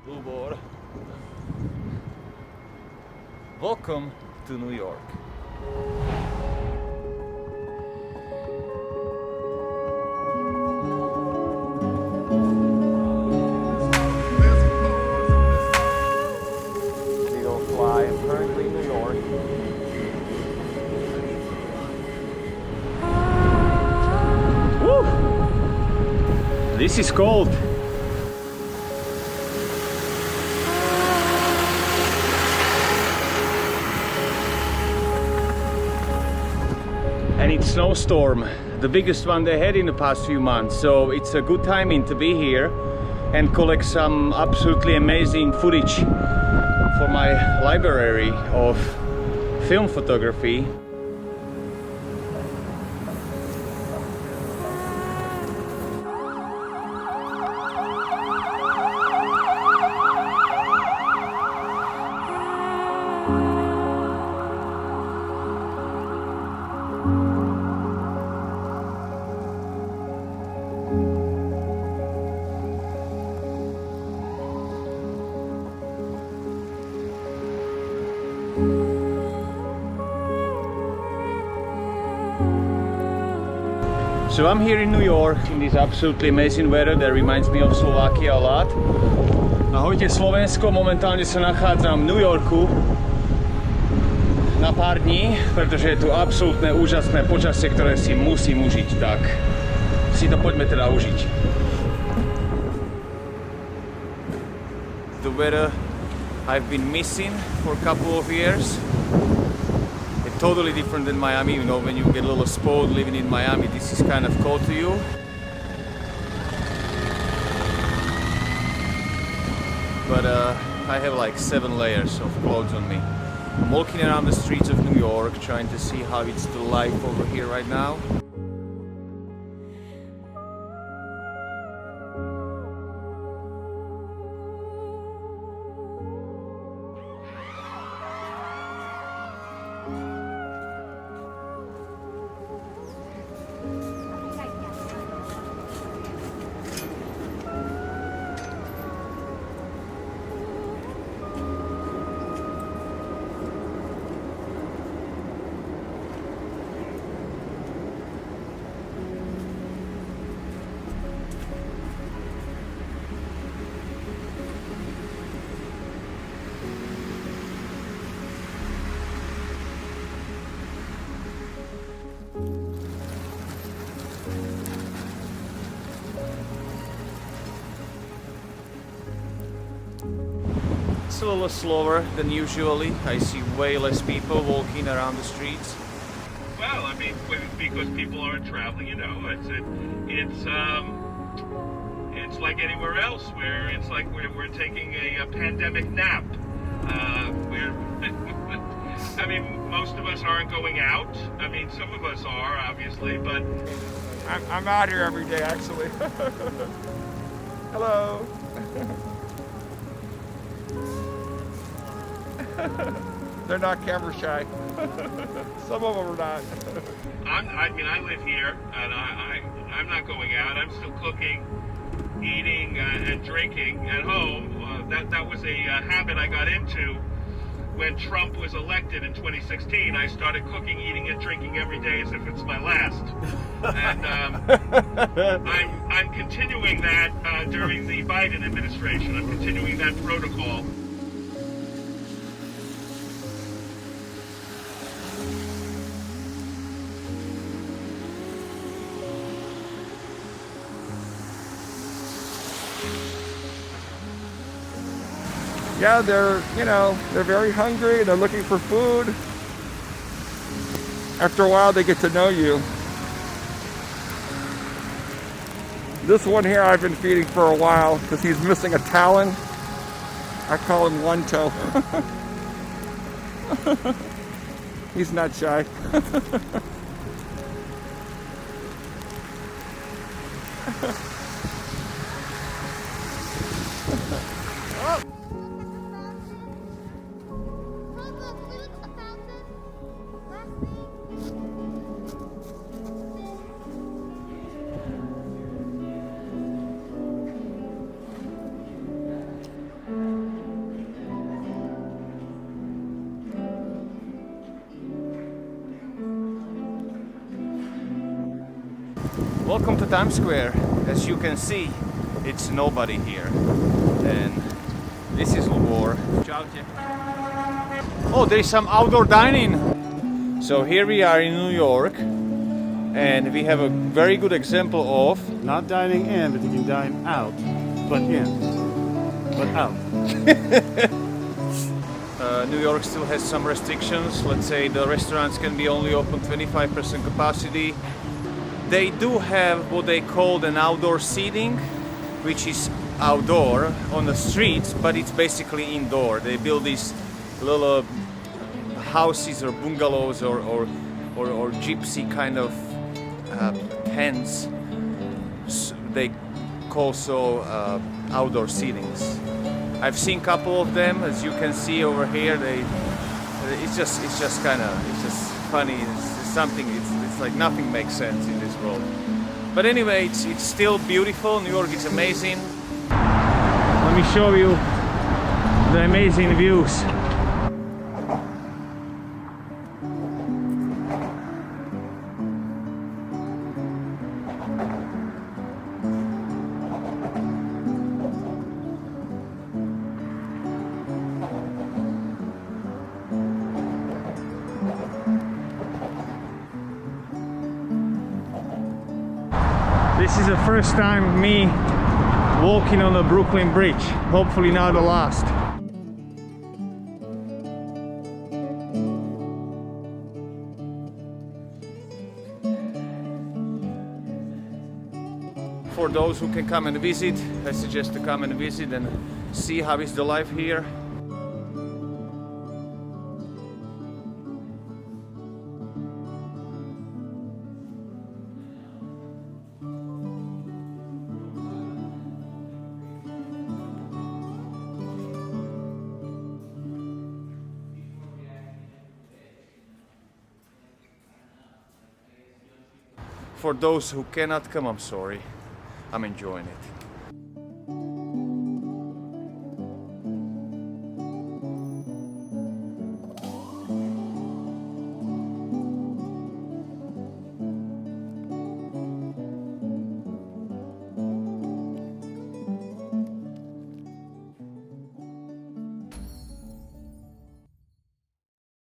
Blue board. Welcome to New York. Eagle fly. I'm currently in New York. Woo! This is cold. And it's snowstorm, the biggest one they had in the past few months, so it's a good timing to be here and collect some absolutely amazing footage for my library of film photography. So I'm here in New York in this absolutely amazing weather that reminds me of Slovakia a lot. Ahojte Slovensko, momentálne sa nachádzam v New Yorku na pár dní, pretože je tu absolútne úžasné počasie, ktoré si musím užiť, tak si to poďme teda užiť. The weather I've been missing for a couple of years. Totally different than Miami, you know, when you get a little spoiled living in Miami, this is kind of cold to you. But I have like 7 layers of clothes on me. I'm walking around the streets of New York trying to see how it's the life over here right now. It's a little slower than usually. I see way less people walking around the streets. Well, I mean, because people aren't traveling, you know, it's like anywhere else where it's like we're taking a pandemic nap. I mean, most of us aren't going out. I mean, some of us are, obviously, but I'm out here every day, actually. Hello. They're not camera shy. Some of them are not. I mean, I live here, and I'm not going out. I'm still cooking, eating, and drinking at home. That was a habit I got into when Trump was elected in 2016. I started cooking, eating, and drinking every day as if it's my last. And I'm continuing that during the Biden administration. I'm continuing that protocol. Yeah, they're very hungry and they're looking for food. After a while, they get to know you. This one here I've been feeding for a while because he's missing a talon. I call him one toe. He's not shy. Welcome to Times Square. As you can see, it's nobody here. And this is Lubor. Oh, there is some outdoor dining. So here we are in New York, and we have a very good example of Not dining in, but you can dine out, but in, but out. New York still has some restrictions. Let's say the restaurants can be only open 25% capacity. They do have what they call an outdoor seating, which is outdoor on the streets, but it's basically indoor. They build these little houses or bungalows or gypsy kind of tents. They call so outdoor seatings. I've seen a couple of them, as you can see over here. It's just funny. It's something. It's like nothing makes sense in this world. But anyway, it's still beautiful. New York is amazing. Let me show you the amazing views. This is the first time me walking on the Brooklyn Bridge. Hopefully not the last. For those who can come and visit, I suggest to come and visit and see how is the life here. For those who cannot come, I'm sorry. I'm enjoying it.